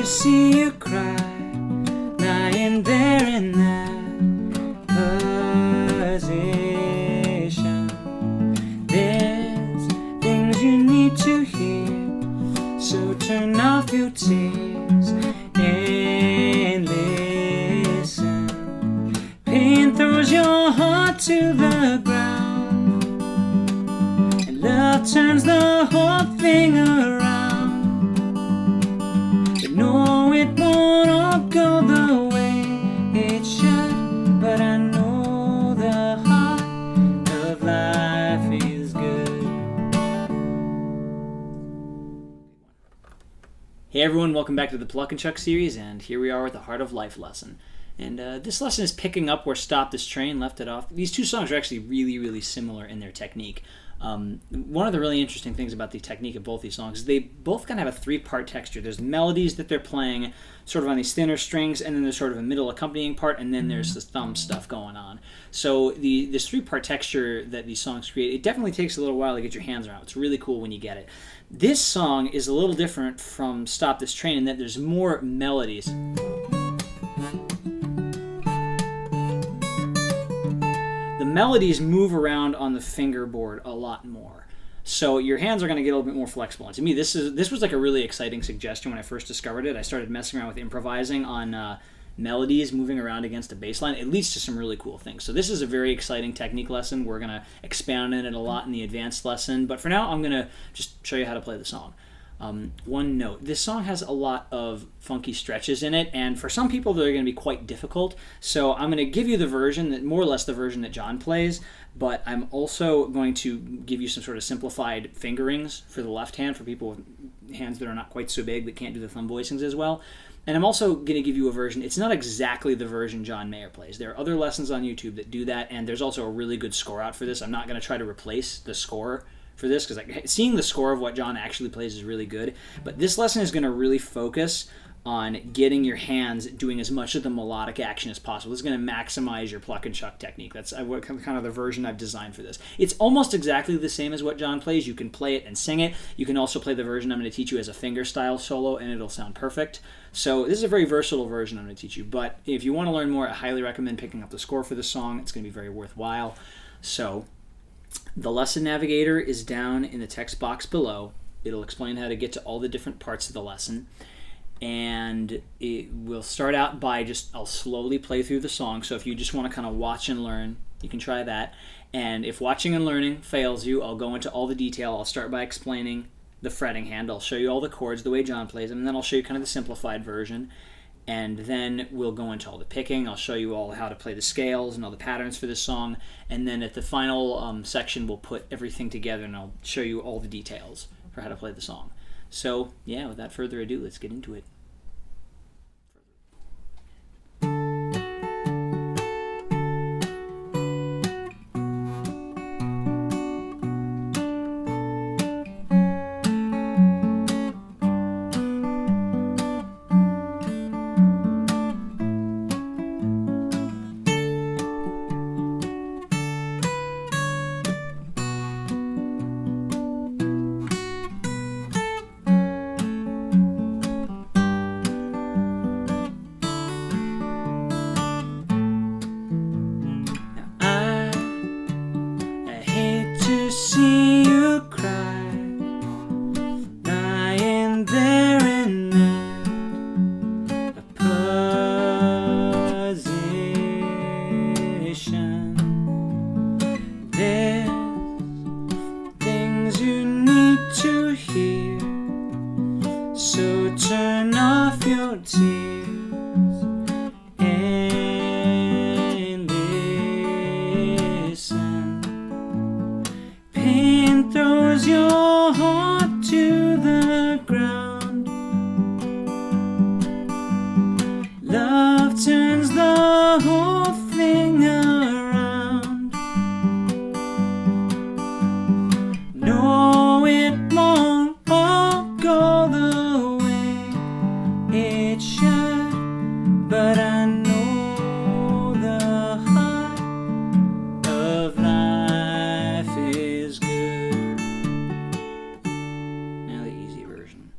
see you cry, lying there in that position. There's things you need to hear, so turn off your tears and listen. Pain throws your heart to the ground, and love turns the whole thing around. But no, it won't all go the way it should, but I know the heart of life is good. Hey everyone, welcome back to the Pluck and Chuck series, and here we are with the Heart of Life lesson. And this lesson is picking up where Stop This Train left it off. These two songs are actually really, really similar in their technique. One of the really interesting things about the technique of both these songs is they both kind of have a three-part texture. There's melodies that they're playing sort of on these thinner strings, and then there's sort of a middle accompanying part, and then there's the thumb stuff going on. So this three-part texture that these songs create, it definitely takes a little while to get your hands around. It's really cool when you get it. This song is a little different from Stop This Train in that there's more melodies. The melodies move around on the fingerboard a lot more. So your hands are going to get a little bit more flexible. And to me, this was like a really exciting suggestion when I first discovered it. I started messing around with improvising on melodies moving around against a bass line. It leads to some really cool things. So this is a very exciting technique lesson. We're going to expand on it a lot in the advanced lesson. But for now, I'm going to just show you how to play the song. One note. This song has a lot of funky stretches in it, and for some people they're going to be quite difficult. So I'm going to give you the version that, more or less the version that John plays, but I'm also going to give you some sort of simplified fingerings for the left hand for people with hands that are not quite so big that can't do the thumb voicings as well. And I'm also going to give you a version. It's not exactly the version John Mayer plays. There are other lessons on YouTube that do that, and there's also a really good score out for this. I'm not going to try to replace the score for this, because seeing the score of what John actually plays is really good. But this lesson is going to really focus on getting your hands doing as much of the melodic action as possible. This is going to maximize your pluck and chuck technique. That's kind of the version I've designed for this. It's almost exactly the same as what John plays. You can play it and sing it. You can also play the version I'm going to teach you as a finger-style solo, and it'll sound perfect. So this is a very versatile version I'm going to teach you. But if you want to learn more, I highly recommend picking up the score for this song. It's going to be very worthwhile. So the lesson navigator is down in the text box below. It'll explain how to get to all the different parts of the lesson. And it will start out by I'll slowly play through the song. So if you just want to kind of watch and learn, you can try that. And if watching and learning fails you, I'll go into all the detail. I'll start by explaining the fretting hand. I'll show you all the chords the way John plays them. And then I'll show you kind of the simplified version. And then we'll go into all the picking. I'll show you all how to play the scales and all the patterns for this song. And then at the final section, we'll put everything together and I'll show you all the details for how to play the song. So, yeah, without further ado, let's get into it. See you cry, lying there in that position. There's things you need to hear, so turn off your tears and listen. Pain throws your heart to the ground. Love turns the whole thing around. No, it won't all go the way it should, but I know the heart of life is good. Now the easy version.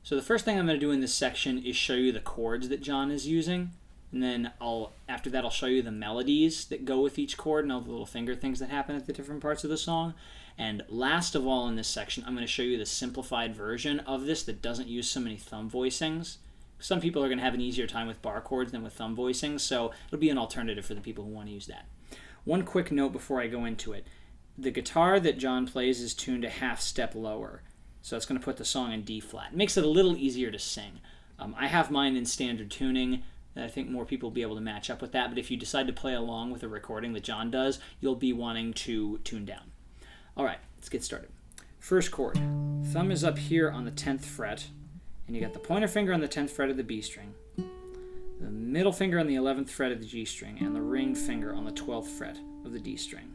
So the first thing I'm going to do in this section is show you the chords that John is using, and then after that I'll show you the melodies that go with each chord and all the little finger things that happen at the different parts of the song. And last of all in this section, I'm going to show you the simplified version of this that doesn't use so many thumb voicings. Some people are going to have an easier time with bar chords than with thumb voicings, so it'll be an alternative for the people who want to use that. One quick note before I go into it. The guitar that John plays is tuned a half step lower, so it's going to put the song in D flat. It makes it a little easier to sing. I have mine in standard tuning, and I think more people will be able to match up with that, but if you decide to play along with a recording that John does, you'll be wanting to tune down. Alright, let's get started. First chord. Thumb is up here on the 10th fret, and you got the pointer finger on the 10th fret of the B string, the middle finger on the 11th fret of the G string, and the ring finger on the 12th fret of the D string.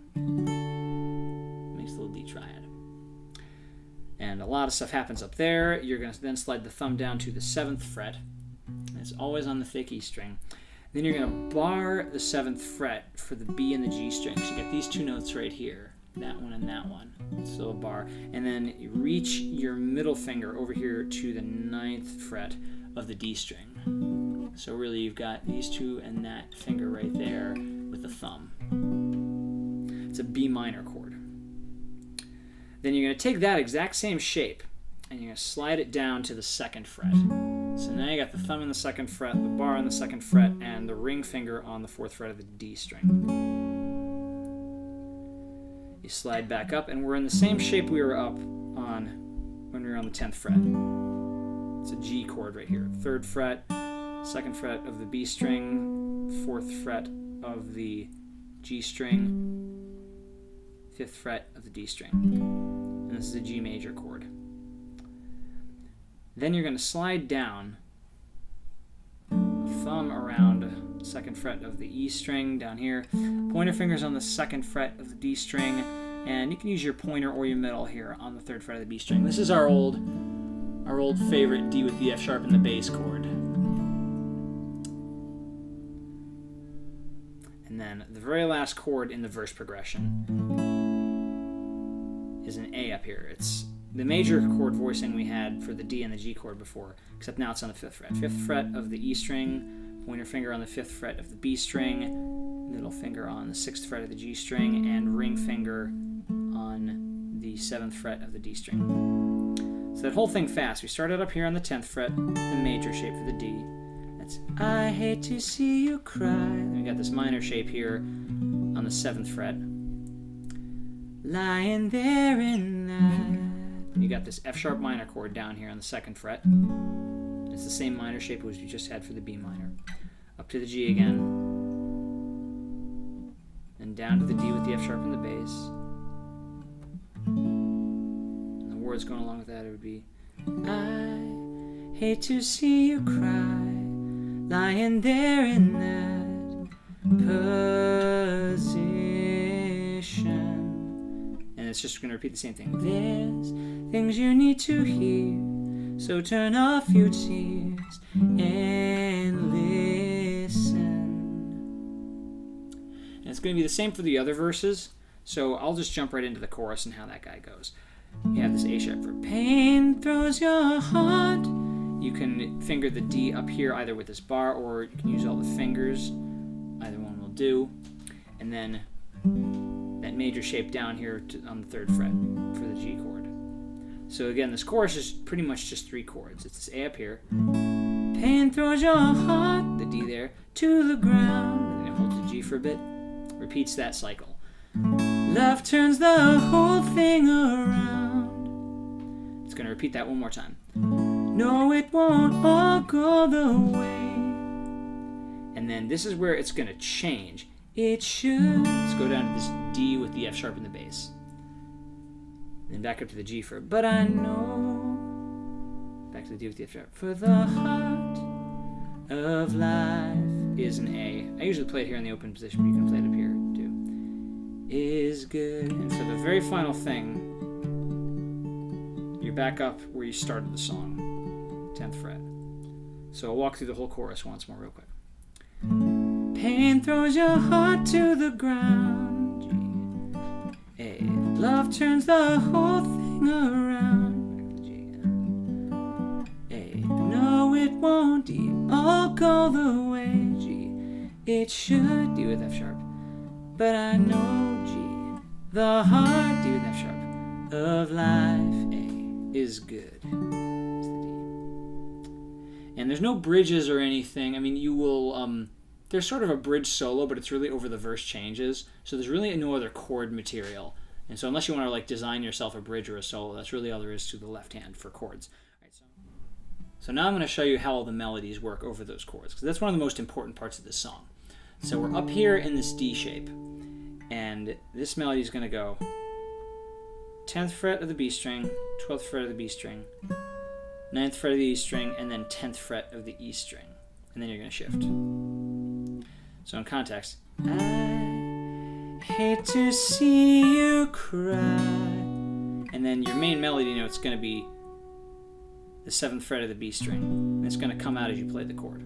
Makes a little D triad. And a lot of stuff happens up there. You're going to then slide the thumb down to the 7th fret. It's always on the thick E string. Then you're going to bar the 7th fret for the B and the G string. So you get these two notes right here, that one and that one. So a bar. And then you reach your middle finger over here to the 9th fret of the D string. So really you've got these two and that finger right there with the thumb. It's a B minor chord. Then you're going to take that exact same shape and you're going to slide it down to the 2nd fret. So now you got the thumb on the 2nd fret, the bar on the 2nd fret, and the ring finger on the 4th fret of the D string. You slide back up, and we're in the same shape we were up on when we were on the 10th fret. It's a G chord right here. 3rd fret, 2nd fret of the B string, 4th fret of the G string, 5th fret of the D string. And this is a G major chord. Then you're going to slide down, thumb around 2nd fret of the E string down here, pointer fingers on the 2nd fret of the D string, and you can use your pointer or your middle here on the 3rd fret of the B string. This is our old favorite D with the F sharp and the bass chord. And then the very last chord in the verse progression is an A up here. It's the major chord voicing we had for the D and the G chord before, except now it's on the 5th fret. 5th fret of the E string, pointer finger on the 5th fret of the B string, middle finger on the 6th fret of the G string, and ring finger on the 7th fret of the D string. So that whole thing fast. We started up here on the 10th fret, the major shape for the D. That's I hate to see you cry. Then we got this minor shape here on the 7th fret. Lying there in that. You got this F sharp minor chord down here on the 2nd fret. It's the same minor shape as we just had for the B minor. Up to the G again. And down to the D with the F sharp and the bass. And the words going along with that, it would be I hate to see you cry, lying there in that position. And it's just going to repeat the same thing. There's things you need to hear, so turn off your tears and listen. And it's going to be the same for the other verses, so I'll just jump right into the chorus and how that guy goes. You have this A sharp for pain throws your heart. You can finger the D up here either with this bar, or you can use all the fingers. Either one will do. And then that major shape down here on the 3rd fret for the G chord. So again, this chorus is pretty much just 3 chords. It's this A up here. Pain throws your heart, the D there, to the ground. And then it holds the G for a bit. Repeats that cycle. Love turns the whole thing around. It's going to repeat that one more time. No, it won't all go the way. And then this is where it's going to change. It should. Let's go down to this D with the F sharp in the bass. Then back up to the G for, but I know. Back to the D with the F sharp. For the heart of life is an A. I usually play it here in the open position, but you can play it up here too. Is good. And for the very final thing, you're back up where you started the song, 10th fret. So I'll walk through the whole chorus once more real quick. Pain throws your heart to the ground. G. A. Love turns the whole thing around. G. A. it won't, D, I'll go the way, G. It should, D with F sharp, but I know, G, the heart, D with F sharp, of life, A, is good. It's the D. And there's no bridges or anything. I mean, you will, there's sort of a bridge solo, but it's really over the verse changes, so there's really no other chord material. And so unless you want to like design yourself a bridge or a solo, that's really all there is to the left hand for chords. Right, so now I'm going to show you how all the melodies work over those chords, because that's one of the most important parts of this song. So we're up here in this D shape, and this melody is going to go 10th fret of the B string, 12th fret of the B string, 9th fret of the E string, and then 10th fret of the E string. And then you're going to shift. So in context, I hate to see you cry. And then your main melody note's going to be the 7th fret of the B string. And it's going to come out as you play the chord.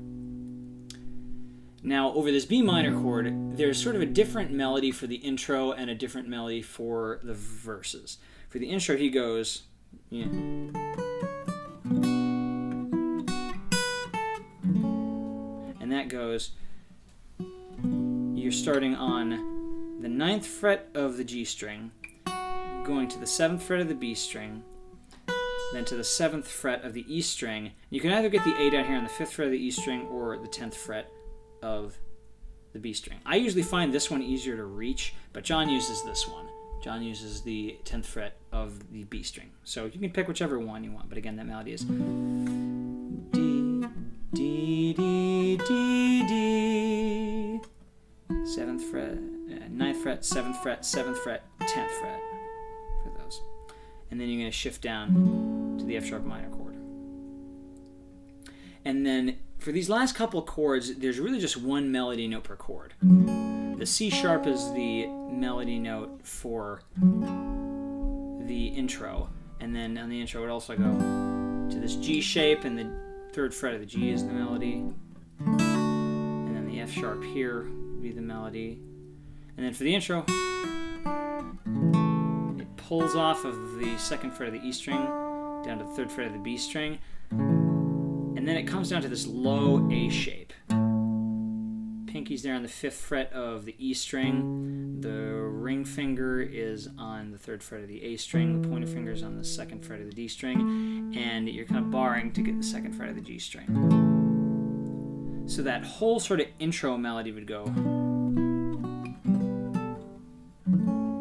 Now, over this B minor chord, there's sort of a different melody for the intro and a different melody for the verses. For the intro, he goes, yeah. And that goes, you're starting on the 9th fret of the G string, going to the 7th fret of the B string, then to the 7th fret of the E string. You can either get the A down here on the 5th fret of the E string or the 10th fret of the B string. I usually find this one easier to reach, but John uses this one. John uses the 10th fret of the B string. So you can pick whichever one you want, but again, that melody is D, D, D, D, D, 7th fret, 9th fret, 7th fret, 7th fret, 10th fret for those. And then you're going to shift down to the F sharp minor chord. And then for these last couple chords, there's really just one melody note per chord. The C sharp is the melody note for the intro. And then on the intro, it would also go to this G shape, and the 3rd fret of the G is the melody. And then the F sharp here would be the melody. And then for the intro, it pulls off of the 2nd fret of the E string down to the 3rd fret of the B string. And then it comes down to this low A shape. Pinky's there on the 5th fret of the E string. The ring finger is on the 3rd fret of the A string. The pointer finger is on the 2nd fret of the D string. And you're kind of barring to get the 2nd fret of the G string. So that whole sort of intro melody would go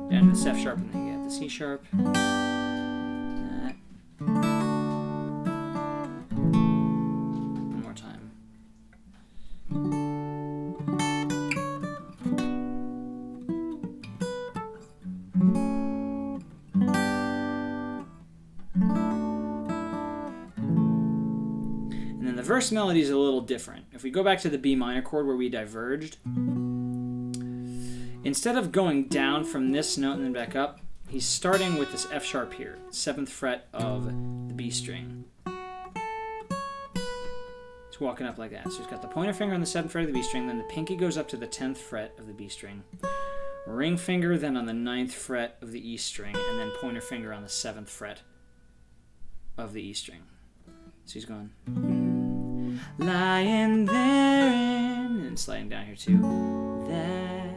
down to this F sharp, and then you get the C sharp. The verse melody is a little different. If we go back to the B minor chord where we diverged, instead of going down from this note and then back up, he's starting with this F sharp here, 7th fret of the B string. It's walking up like that. So he's got the pointer finger on the 7th fret of the B string, then the pinky goes up to the 10th fret of the B string, ring finger then on the 9th fret of the E string, and then pointer finger on the 7th fret of the E string. So he's going lying there and sliding down here too. That.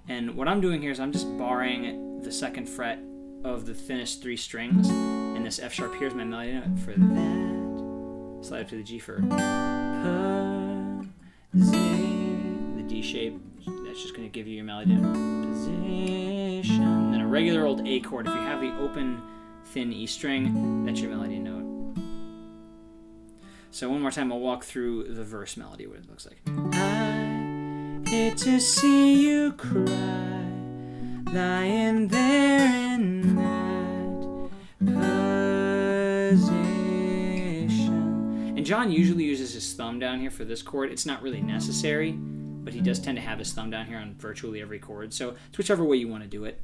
And what I'm doing here is I'm just barring the 2nd fret of the thinnest 3 strings, and this F sharp here is my melody note for that. Slide up to the G for the D shape. That's just going to give you your melody note. Position. Then a regular old A chord. If you have the open thin E string, that's your melody note. So one more time, I'll walk through the verse melody, what it looks like. I hate to see you cry, lying there in that position. And John usually uses his thumb down here for this chord. It's not really necessary, but he does tend to have his thumb down here on virtually every chord. So it's whichever way you want to do it.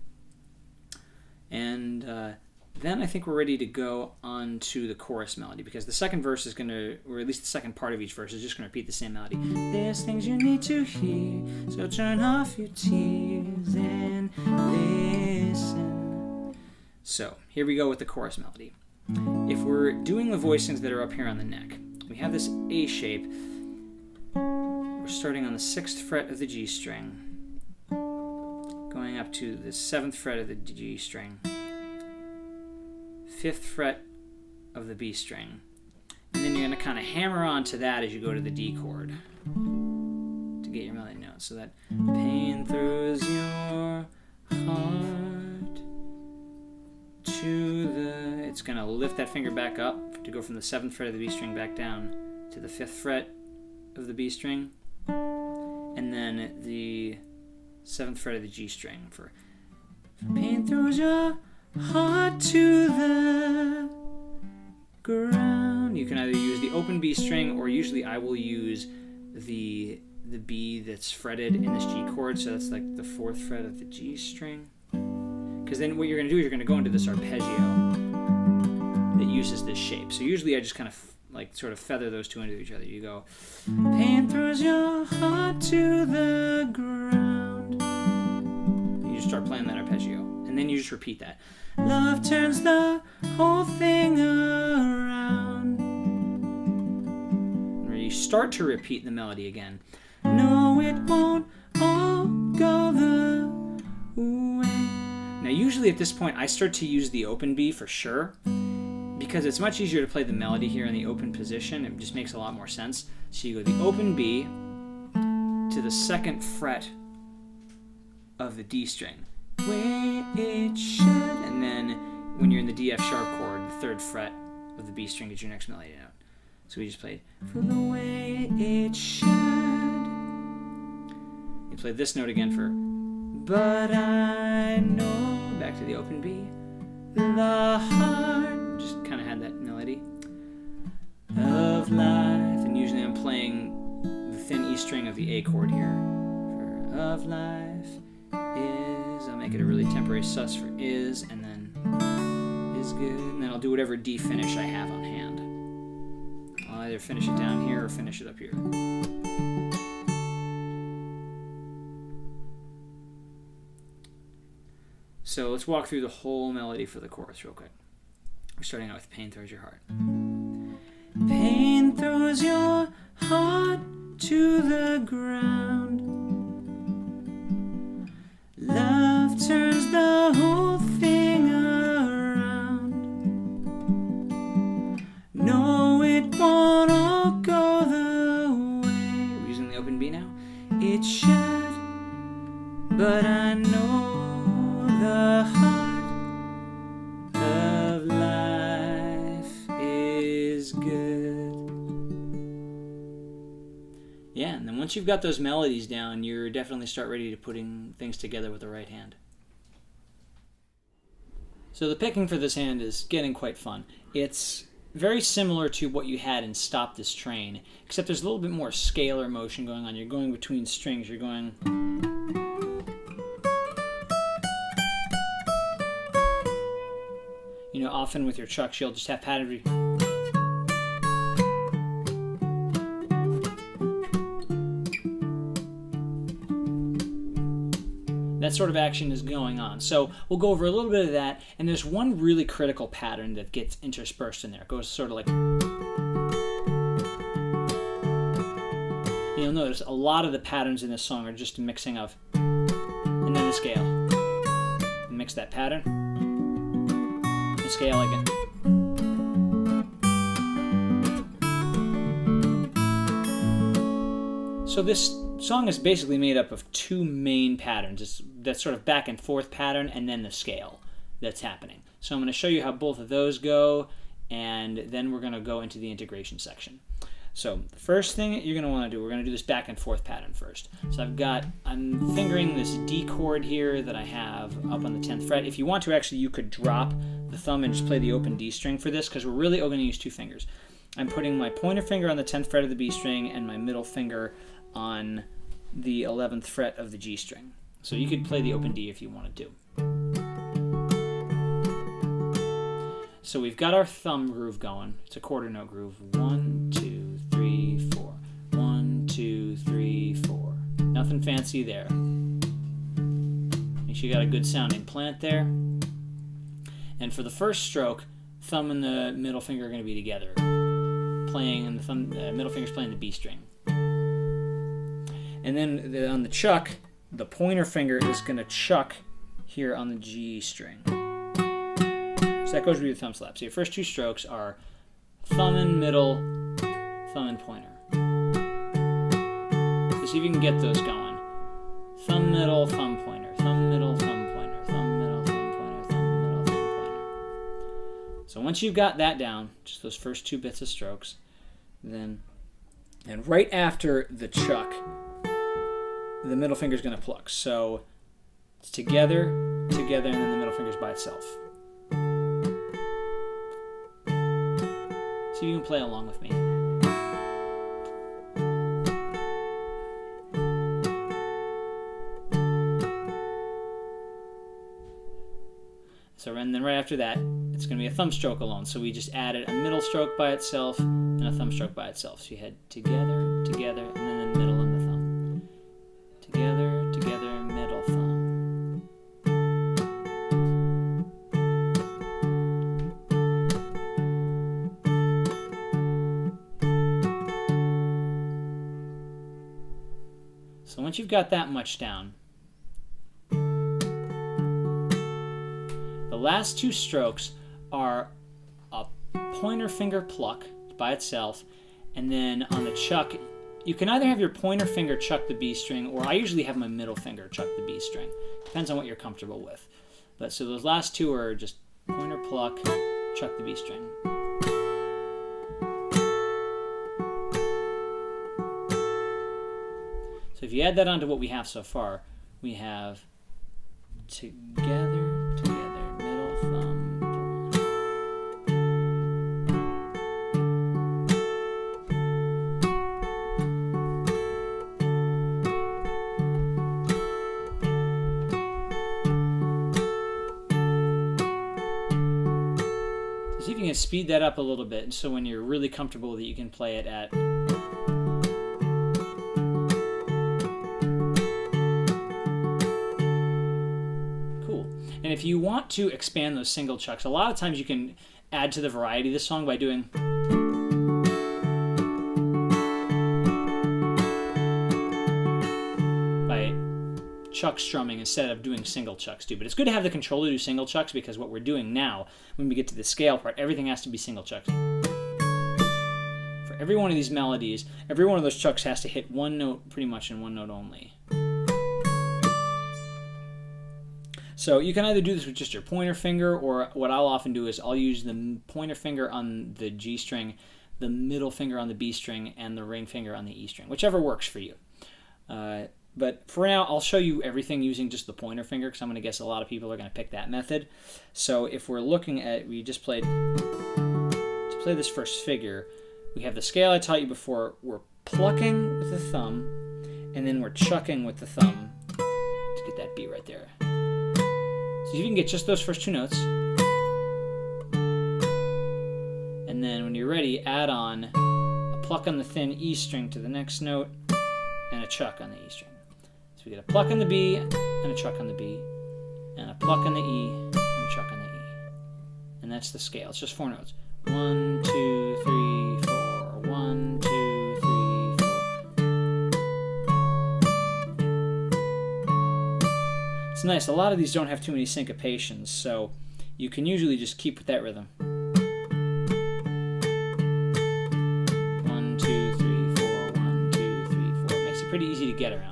And then I think we're ready to go on to the chorus melody, because the second verse is going to, or at least the second part of each verse is just going to repeat the same melody. There's things you need to hear, so turn off your tears and listen. So here we go with the chorus melody. If we're doing the voicings that are up here on the neck, we have this A shape. We're starting on the 6th fret of the G string, going up to the 7th fret of the G string, 5th fret of the B string, and then you're going to kind of hammer onto that as you go to the D chord to get your melody note. So that pain throws your heart to the... It's going to lift that finger back up to go from the 7th fret of the B string back down to the 5th fret of the B string, and then the 7th fret of the G string for pain throws your heart to the ground. You can either use the open B string, or usually I will use the B that's fretted in this G chord, so that's like the 4th fret of the G string. Because then what you're going to do is you're going to go into this arpeggio that uses this shape. So usually I just kind of like sort of feather those two into each other. You go, pain throws your heart to the ground. You just start playing that arpeggio, and then you just repeat that. Love turns the whole thing around. Where you start to repeat the melody again. No, it won't all go the way. Now usually at this point I start to use the open B for sure, because it's much easier to play the melody here in the open position. It just makes a lot more sense. So you go the open B to the 2nd fret of the D string, way it should, and then when you're in the D F sharp chord, the 3rd fret of the B string is your next melody note. So we just played for the way it should. You play this note again for but I know, back to the open B, the heart, just kind of had that melody of life, and usually I'm playing the thin E string of the A chord here for of life is, I'll make it a really temporary sus for is, and then is good, and then I'll do whatever D finish I have on hand. I'll either finish it down here or finish it up here. So let's walk through the whole melody for the chorus real quick. We're starting out with Pain Throws Your Heart. Pain throws your heart to the ground. Love turns the whole thing around. No, it won't all go the way. We're using the open B now. It should, but I know the heart of life is good. Yeah, and then once you've got those melodies down, you're definitely start ready to putting things together with the right hand. So the picking for this hand is getting quite fun. It's very similar to what you had in Stop This Train, except there's a little bit more scalar motion going on. You're going between strings. You're going... You know, often with your chucks, you'll just have pattern. That sort of action is going on. So we'll go over a little bit of that, and there's one really critical pattern that gets interspersed in there. It goes sort of like... You'll notice a lot of the patterns in this song are just a mixing of... and then the scale. Mix that pattern. Scale again. So this song is basically made up of two main patterns. It's that sort of back and forth pattern, and then the scale that's happening. So I'm going to show you how both of those go, and then we're going to go into the integration section. So the first thing you're going to want to do, we're going to do this back and forth pattern first. So I'm fingering this D chord here that I have up on the 10th fret. If you want to, actually, you could drop the thumb and just play the open D string for this, because we're really only going to use two fingers. I'm putting my pointer finger on the 10th fret of the B string and my middle finger on the 11th fret of the G string. So you could play the open D if you wanted to. So we've got our thumb groove going. It's a quarter note groove. 1, 2, 3, 4. 1, 2, 3, 4. Nothing fancy there. Make sure you got a good sounding plant there. And for the first stroke, thumb and the middle finger are going to be together. playing and the middle finger's playing the B string. And then on the chuck, the pointer finger is going to chuck here on the G string. So that goes with your thumb slap. So your first two strokes are thumb and middle, thumb and pointer. So see if you can get those going. Thumb, middle, thumb, pointer. Thumb, middle, thumb, pointer. Thumb, middle, thumb, pointer. Thumb, middle, thumb, pointer. So once you've got that down, just those first two bits of strokes, and right after the chuck, the middle finger's going to pluck. So it's together, together, and then the middle finger's by itself. See if you can play along with me. So and then right after that, it's going to be a thumb stroke alone. So we just added a middle stroke by itself and a thumb stroke by itself. So you had together, together, and then the middle and the thumb. Together, together, middle, thumb. So once you've got that much down, the last two strokes are a pointer finger pluck by itself, and then on the chuck, you can either have your pointer finger chuck the B string, or I usually have my middle finger chuck the B string. Depends on what you're comfortable with. But so those last two are just pointer pluck, chuck the B string. So if you add that onto what we have so far, we have together, together, middle, thumb, so see if you can speed that up a little bit, so when you're really comfortable with it, you can play it at And if you want to expand those single chucks, a lot of times you can add to the variety of the song by doing chuck strumming instead of doing single chucks too. But it's good to have the control to do single chucks, because what we're doing now, when we get to the scale part, everything has to be single chucks. For every one of these melodies, every one of those chucks has to hit one note pretty much and one note only. So you can either do this with just your pointer finger, or what I'll often do is I'll use the pointer finger on the G string, the middle finger on the B string, and the ring finger on the E string, whichever works for you. But for now, I'll show you everything using just the pointer finger, because I'm going to guess a lot of people are going to pick that method. So if we're looking at, we just played, to play this first figure, we have the scale I taught you before. We're plucking with the thumb, and then we're chucking with the thumb to get that beat right there. So you can get just those first two notes. And then when you're ready, add on a pluck on the thin E string to the next note, and a chuck on the E string. So we get a pluck on the B, and a chuck on the B, and a pluck on the E, and a chuck on the E. And that's the scale. It's just 4 notes. 1, 2, 3, 4. 1, 2, 3, 4. It's nice. A lot of these don't have too many syncopations, so you can usually just keep with that rhythm. 1, 2, 3, 4. 1, 2, 3, 4. It makes it pretty easy to get around.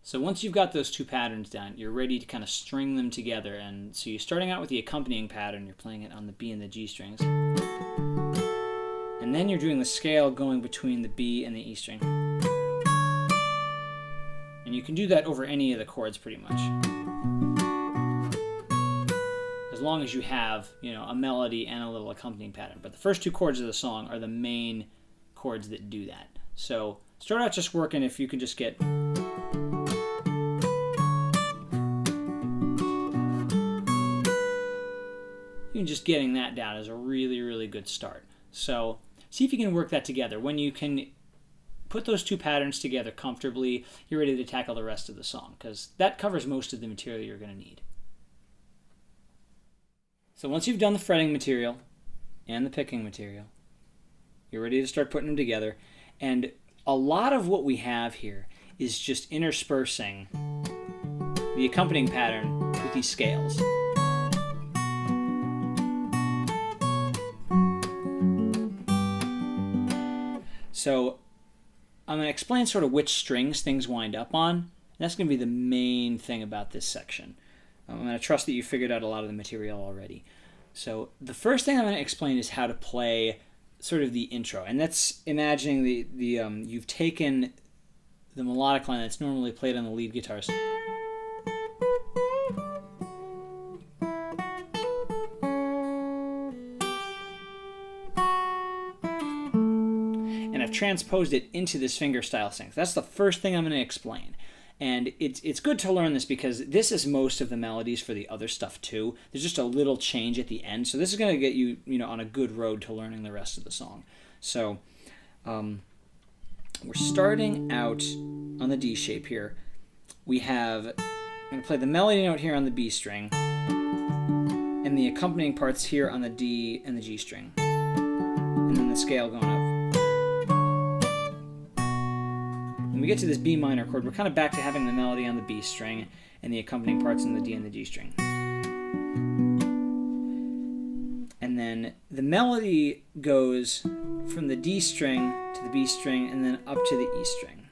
So once you've got those two patterns down, you're ready to kind of string them together. And so you're starting out with the accompanying pattern. You're playing it on the B and the G strings. And then you're doing the scale going between the B and the E string. And you can do that over any of the chords pretty much, as long as you have, a melody and a little accompanying pattern. But the first two chords of the song are the main chords that do that. So start out just working if you can just get... Even just getting that down is a really, really good start. So see if you can work that together. When you can put those two patterns together comfortably, you're ready to tackle the rest of the song, because that covers most of the material you're going to need. So once you've done the fretting material and the picking material, You're ready to start putting them together. And a lot of what we have here is just interspersing the accompanying pattern with these scales. So I'm going to explain sort of which strings things wind up on. And that's going to be the main thing about this section. I'm going to trust that you figured out a lot of the material already. So the first thing I'm going to explain is how to play sort of the intro. And that's imagining you've taken the melodic line that's normally played on the lead guitars. And I've transposed it into this finger style sync. That's the first thing I'm going to explain. And it's good to learn this because this is most of the melodies for the other stuff too. There's just a little change at the end. So this is going to get you, on a good road to learning the rest of the song. So we're starting out on the D shape here. I'm going to play the melody note here on the B string and the accompanying parts here on the D and the G string. And then the scale going up. When we get to this B minor chord, we're kind of back to having the melody on the B string and the accompanying parts on the D and the G string. And then the melody goes from the D string to the B string and then up to the E string.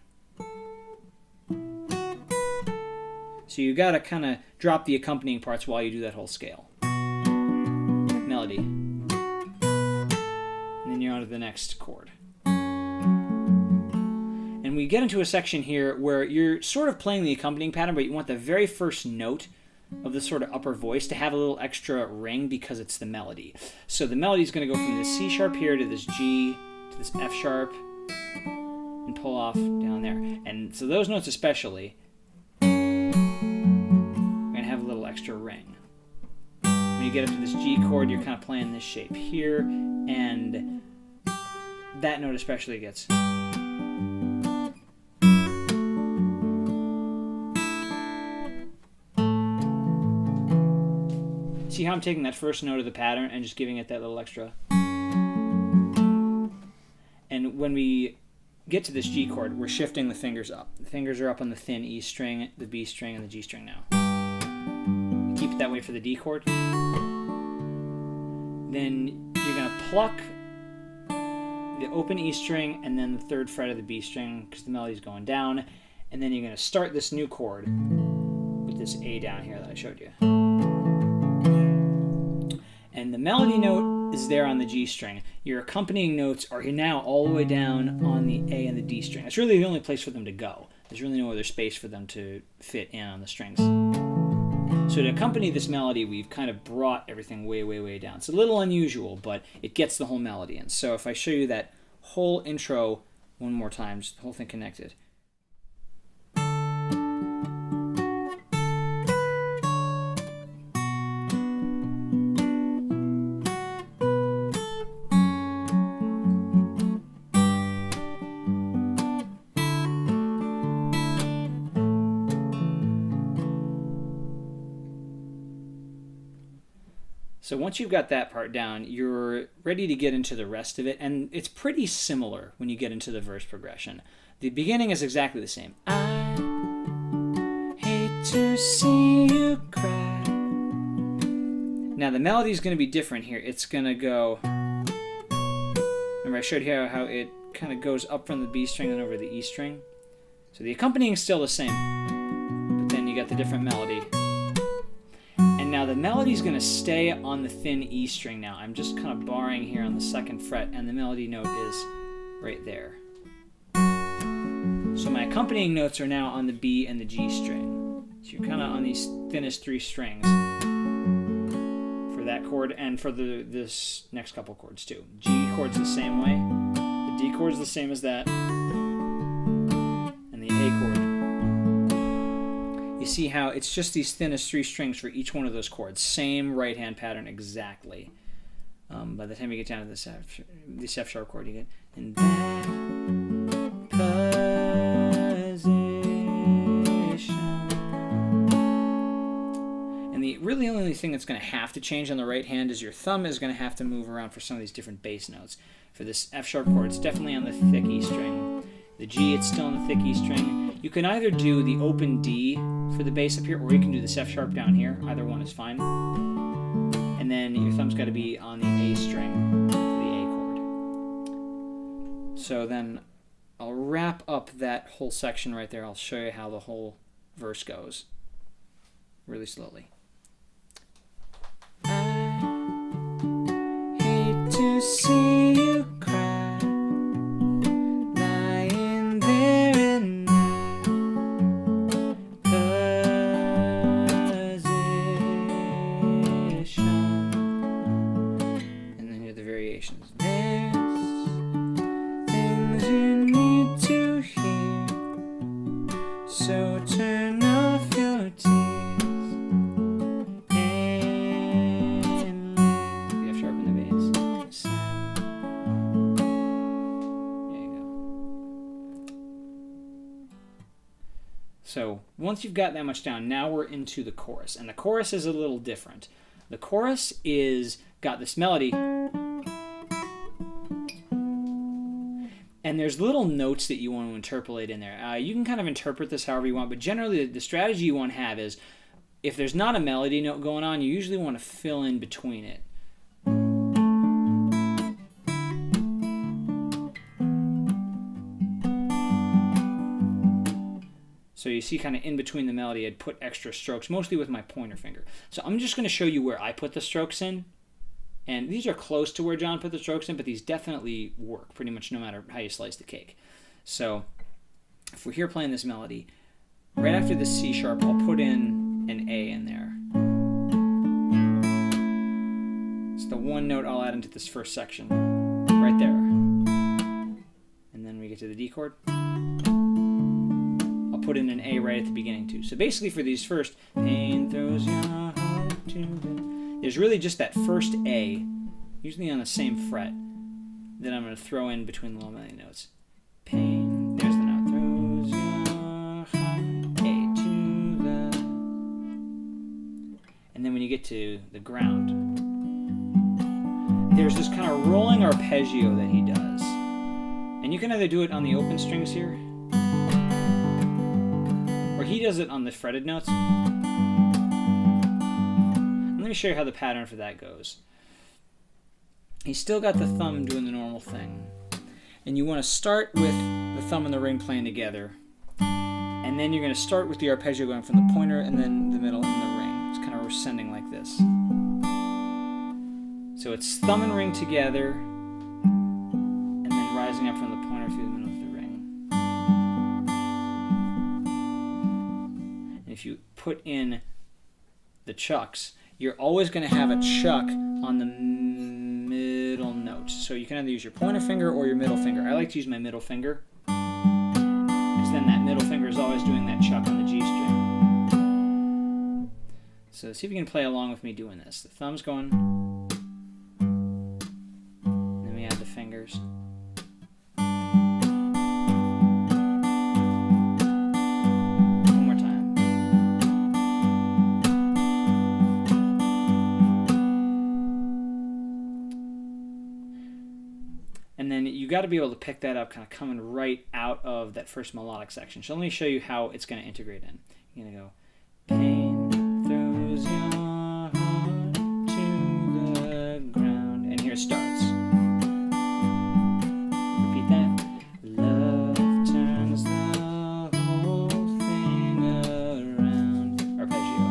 So you got to kind of drop the accompanying parts while you do that whole scale. Melody. And then you're on to the next chord. And we get into a section here where you're sort of playing the accompanying pattern, but you want the very first note of the sort of upper voice to have a little extra ring because it's the melody. So the melody is going to go from this C sharp here to this G to this F sharp and pull off down there. And so those notes especially are going to have a little extra ring. When you get up to this G chord, you're kind of playing this shape here, and that note especially gets... See how I'm taking that first note of the pattern and just giving it that little extra. And when we get to this G chord, we're shifting the fingers up. The fingers are up on the thin E string, the B string, and the G string now. Keep it that way for the D chord. Then you're going to pluck the open E string and then the third fret of the B string because the melody's going down. And then you're going to start this new chord with this A down here that I showed you. And the melody note is there on the G string. Your accompanying notes are now all the way down on the A and the D string. That's really the only place for them to go. There's really no other space for them to fit in on the strings. So to accompany this melody, we've kind of brought everything way, way, way down. It's a little unusual, but it gets the whole melody in. So if I show you that whole intro one more time, just the whole thing connected. So once you've got that part down, you're ready to get into the rest of it, and it's pretty similar when you get into the verse progression. The beginning is exactly the same. I hate to see you cry. Now the melody is going to be different here. It's going to go... Remember I showed here how it kind of goes up from the B string and over the E string? So the accompanying is still the same, but then you got the different melody. And now the melody is going to stay on the thin E string now. I'm just kind of barring here on the second fret, and the melody note is right there. So my accompanying notes are now on the B and the G string. So you're kind of on these thinnest three strings for that chord and for this next couple chords too. G chord's the same way. The D chord's the same as that. And the A chord. You see how it's just these thinnest three strings for each one of those chords. Same right-hand pattern exactly. By the time you get down to this F sharp chord, you get in that position. And the really only thing that's going to have to change on the right hand is your thumb is going to have to move around for some of these different bass notes. For this F sharp chord, it's definitely on the thick E string. The G, it's still on the thick E string. You can either do the open D for the bass up here, or you can do this F sharp down here. Either one is fine. And then your thumb's got to be on the A string for the A chord. So then I'll wrap up that whole section right there. I'll show you how the whole verse goes really slowly. I hate to see you cry, lying there in position. And then here are the variations. There's things you need to hear, so turn off your tears. So once you've got that much down, now we're into the chorus. And the chorus is a little different. The chorus is got this melody, and there's little notes that you want to interpolate in there. You can kind of interpret this however you want, but generally the strategy you want to have is if there's not a melody note going on, you usually want to fill in between it. So you see kind of in between the melody, I'd put extra strokes, mostly with my pointer finger. So I'm just going to show you where I put the strokes in. And these are close to where John put the strokes in, but these definitely work pretty much no matter how you slice the cake. So if we're here playing this melody, right after the C sharp, I'll put in an A in there. It's the one note I'll add into this first section, right there. And then we get to the D chord. Put in an A right at the beginning too. So basically for these first, pain throws your heart to the... There's really just that first A, usually on the same fret, that I'm going to throw in between the low melody notes. Pain, there's the note, throws your heart, A to the... And then when you get to the ground, there's this kind of rolling arpeggio that he does. And you can either do it on the open strings here, or he does it on the fretted notes. And let me show you how the pattern for that goes. He's still got the thumb doing the normal thing. And you want to start with the thumb and the ring playing together. And then you're going to start with the arpeggio going from the pointer and then the middle and the ring. It's kind of ascending like this. So it's thumb and ring together, and then rising up from the pointer through the middle of the ring. If you put in the chucks, you're always going to have a chuck on the middle notes. So you can either use your pointer finger or your middle finger. I like to use my middle finger, because then that middle finger is always doing that chuck on the G string. So see if you can play along with me doing this. The thumb's going, and then we add the fingers. And then you got to be able to pick that up kind of coming right out of that first melodic section. So let me show you how it's going to integrate in. You're going to go, pain throws your heart to the ground. And here it starts. Repeat that. Love turns the whole thing around. Arpeggio.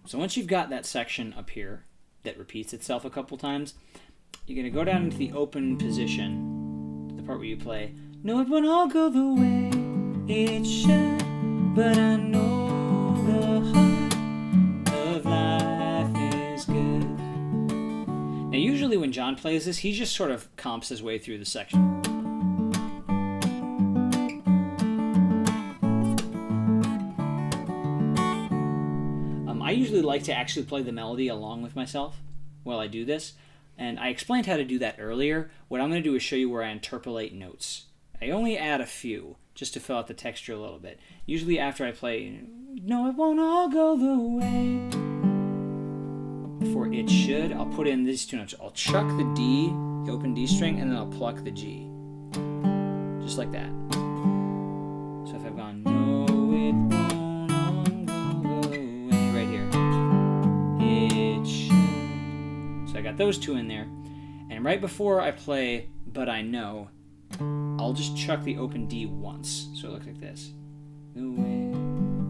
So once you've got that section up here that repeats itself a couple times, you're going to go down into the open position, to the part where you play, no, it won't all go the way it should, but I know the heart of life is good. Now usually when John plays this, he just sort of comps his way through the section. I usually like to actually play the melody along with myself while I do this, and I explained how to do that earlier. What I'm going to do is show you where I interpolate notes. I only add a few, just to fill out the texture a little bit. Usually after I play, no, it won't all go the way, before it should, I'll put in these two notes. I'll chuck the D, the open D string, and then I'll pluck the G. Just like that. So if I've gone, no, it won't all go the way, right here, it should. So I got those two in there. And right before I play But I Know, I'll just chuck the open D once. So it looks like this. The way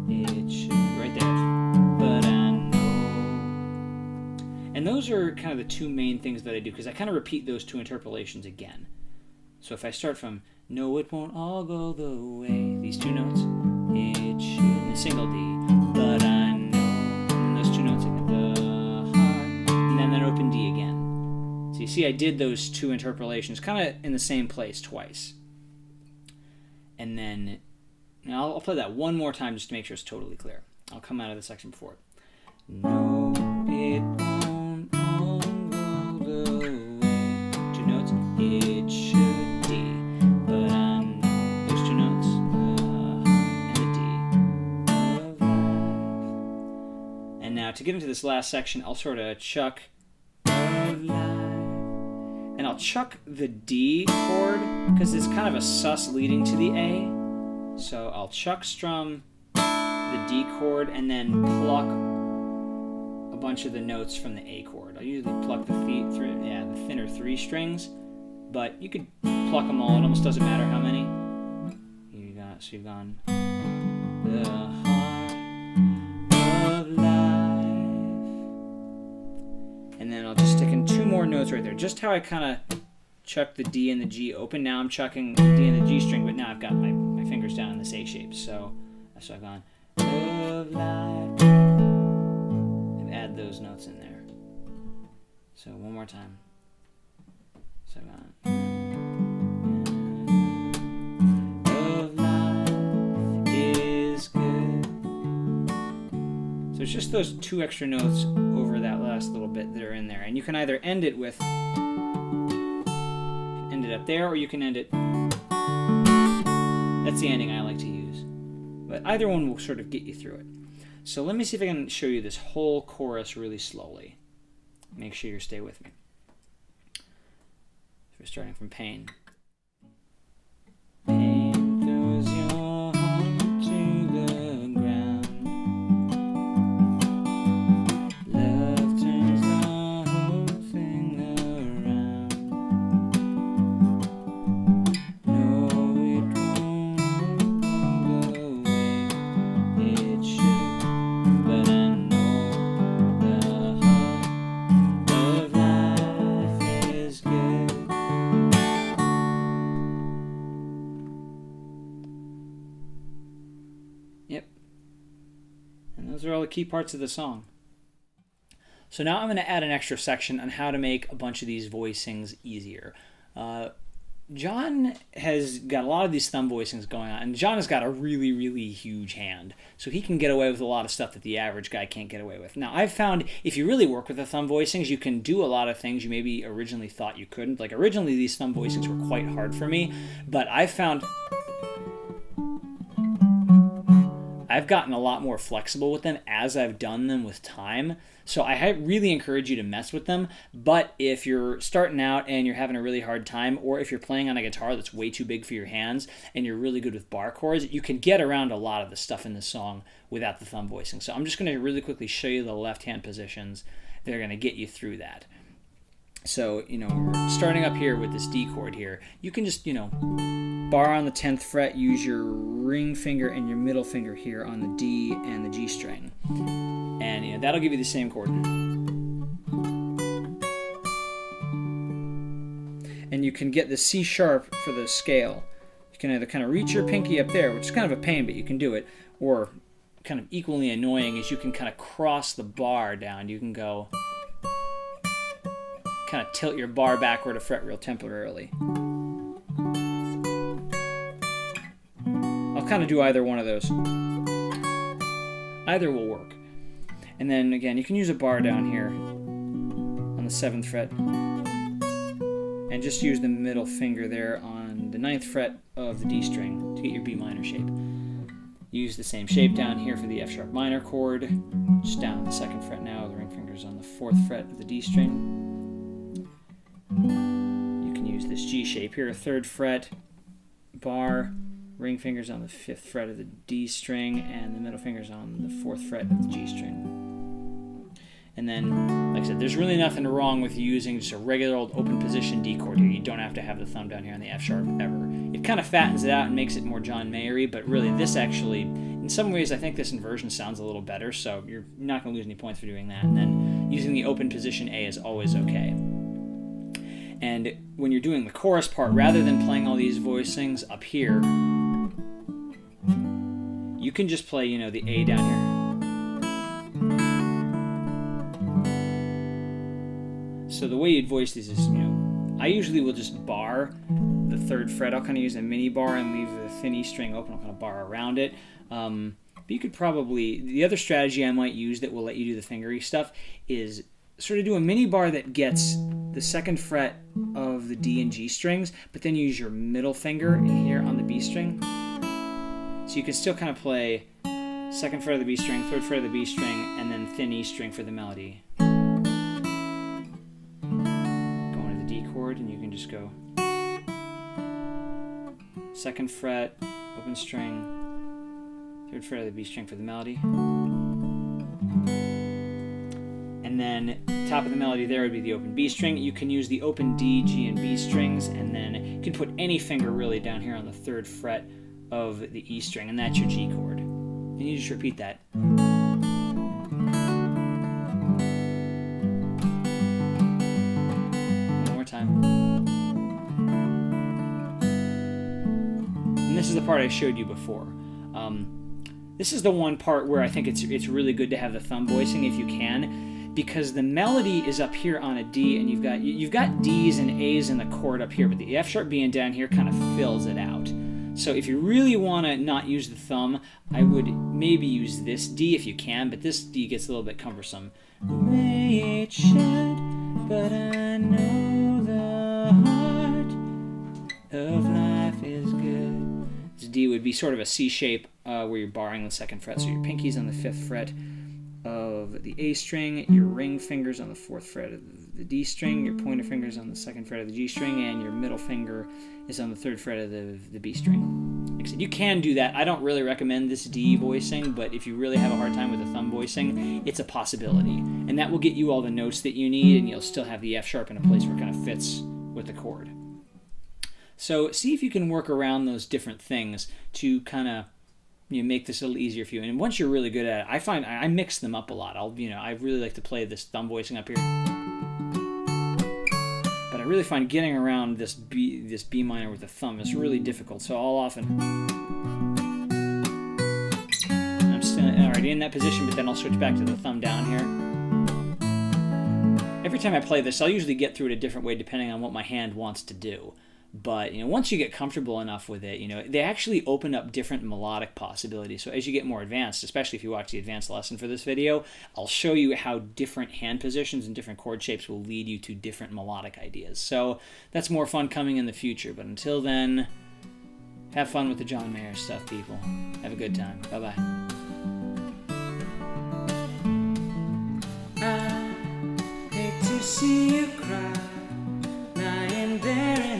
it should. Right there. But I know. And those are kind of the two main things that I do, because I kind of repeat those two interpolations again. So if I start from no, it won't all go the way, these two notes, it should, and a single D, but I know, and those two notes again, the heart, and then that open D again. So you see I did those two interpolations kind of in the same place twice. And then, now I'll play that one more time just to make sure it's totally clear. I'll come out of the section before it. No, it won't all go the way. Two notes, it should D, but I know. Those two notes, and the D of life. And now to get into this last section, I'll sort of chuck of life. And I'll chuck the D chord because it's kind of a sus leading to the A. So I'll chuck strum the D chord and then pluck a bunch of the notes from the A chord. I usually pluck the the thinner 3 strings, but you could pluck them all. It almost doesn't matter how many. So you've gone the heart of life, and then I'll just stick in 2 more notes right there. Just how I kind of chuck the D and the G open. Now I'm chucking the D and the G string, but now I've got my fingers down in this A shape. So I've gone of life. And add those notes in there. So one more time. So I've gone of life is good. So it's just those 2 extra notes over that last little bit that are in there. And you can either end it with up there, or you can end it. That's the ending I like to use, but either one will sort of get you through it. So let me see if I can show you this whole chorus really slowly. Make sure you stay with me. So we're starting from pain. Pain throws your heart to the ground. Love turns the whole thing around. Those are all the key parts of the song. So now I'm going to add an extra section on how to make a bunch of these voicings easier. John has got a lot of these thumb voicings going on, and John has got a really, really huge hand, so he can get away with a lot of stuff that the average guy can't get away with. Now, I've found if you really work with the thumb voicings, you can do a lot of things you maybe originally thought you couldn't. Like, originally these thumb voicings were quite hard for me, but I've found I've gotten a lot more flexible with them as I've done them with time. So I really encourage you to mess with them. But if you're starting out and you're having a really hard time, or if you're playing on a guitar that's way too big for your hands and you're really good with bar chords, you can get around a lot of the stuff in this song without the thumb voicing. So I'm just going to really quickly show you the left hand positions that are going to get you through that. So, we're starting up here with this D chord here. You can just, bar on the 10th fret, use your ring finger and your middle finger here on the D and the G string. And, that'll give you the same chord. And you can get the C sharp for the scale. You can either kind of reach your pinky up there, which is kind of a pain, but you can do it, or kind of equally annoying is you can kind of cross the bar down. You can go kind of tilt your bar backward a fret real temporarily. I'll kind of do either one of those. Either will work. And then again, you can use a bar down here on the 7th fret and just use the middle finger there on the 9th fret of the D string to get your B minor shape. Use the same shape down here for the F sharp minor chord, just down the 2nd fret now, the ring finger's on the 4th fret of the D string. You can use this G shape here, 3rd fret, bar, ring finger's on the 5th fret of the D string, and the middle finger's on the 4th fret of the G string. And then, like I said, there's really nothing wrong with using just a regular old open position D chord here. You don't have to have the thumb down here on the F sharp ever. It kind of fattens it out and makes it more John Mayer-y, but really this actually, in some ways, I think this inversion sounds a little better, so you're not going to lose any points for doing that. And then using the open position A is always okay. And when you're doing the chorus part, rather than playing all these voicings up here, you can just play, the A down here. So the way you'd voice these is, I usually will just bar the 3rd fret. I'll kind of use a mini bar and leave the thin E string open. I'll kind of bar around it. But you could probably, the other strategy I might use that will let you do the fingery stuff is sort of do a mini bar that gets the 2nd fret of the D and G strings, but then use your middle finger in here on the B string. So you can still kind of play 2nd fret of the B string, 3rd fret of the B string, and then thin E string for the melody. And you can just go 2nd fret, open string, 3rd fret of the B string for the melody. And then top of the melody there would be the open B string. You can use the open D, G, and B strings, and then you can put any finger really down here on the 3rd fret of the E string, and that's your G chord. And you just repeat that. Time. And this is the part I showed you before. This is the one part where I think it's really good to have the thumb voicing if you can, because the melody is up here on a D, and you've got D's and A's in the chord up here, but the F sharp being down here kind of fills it out. So if you really want to not use the thumb, I would maybe use this D if you can, but this D gets a little bit cumbersome. The way it should, but I know the heart of life is good. This D would be sort of a C shape where you're barring the 2nd fret. So your pinky's on the 5th fret of the A string, your ring finger's on the 4th fret of the D string, your pointer finger's on the 2nd fret of the G string, and your middle finger is on the 3rd fret of the B string. Like I said, you can do that. I don't really recommend this D voicing, but if you really have a hard time with the thumb voicing, it's a possibility. And that will get you all the notes that you need, and you'll still have the F sharp in a place where it kind of fits with the chord. So see if you can work around those different things to kind of make this a little easier for you. And once you're really good at it, I find I mix them up a lot. I really like to play this thumb voicing up here. But I really find getting around this B minor with the thumb is really difficult. So I'll often, I'm still already in that position, but then I'll switch back to the thumb down here. Every time I play this, I'll usually get through it a different way depending on what my hand wants to do. But once you get comfortable enough with it, they actually open up different melodic possibilities. So as you get more advanced, especially if you watch the advanced lesson for this video, I'll show you how different hand positions and different chord shapes will lead you to different melodic ideas. So that's more fun coming in the future. But until then, have fun with the John Mayer stuff, people. Have a good time. Bye-bye. I hate to see you cry, lying there